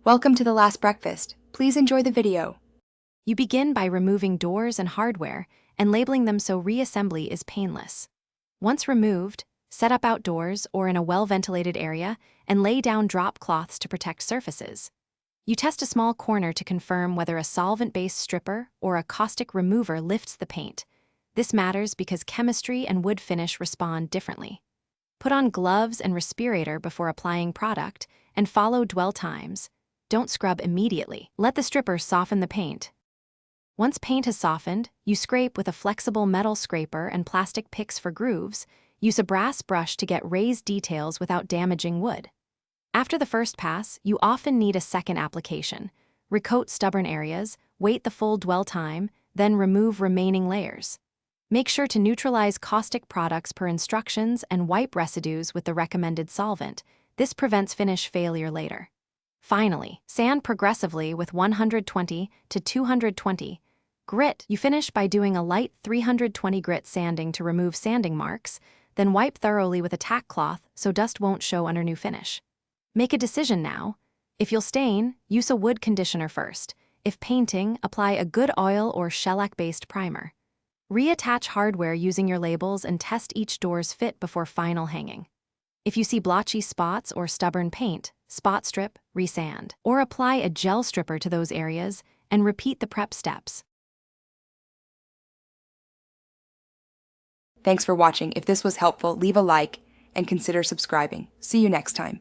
Welcome to the last breakfast. Please enjoy the video. You begin by removing doors and hardware and labeling them so reassembly is painless. Once removed, set up outdoors or in a well-ventilated area and lay down drop cloths to protect surfaces. You test a small corner to confirm whether a solvent-based stripper or a caustic remover lifts the paint. This matters because chemistry and wood finish respond differently. Put on gloves and respirator before applying product and follow dwell times. Don't scrub immediately. Let the stripper soften the paint. Once paint has softened, you scrape with a flexible metal scraper and plastic picks for grooves. Use a brass brush to get raised details without damaging wood. After the first pass, you often need a second application. Recoat stubborn areas, wait the full dwell time, then remove remaining layers. Make sure to neutralize caustic products per instructions and wipe residues with the recommended solvent. This prevents finish failure later. Finally, sand progressively with 120 to 220. Grit, you finish by doing a light 320 grit sanding to remove sanding marks, then wipe thoroughly with a tack cloth so dust won't show under new finish. Make a decision now. If you'll stain, use a wood conditioner first. If painting, apply a good oil or shellac-based primer. Reattach hardware using your labels and test each door's fit before final hanging. If you see blotchy spots or stubborn paint, spot strip, resand, or apply a gel stripper to those areas and repeat the prep steps. Thanks for watching. If this was helpful, leave a like and consider subscribing. See you next time.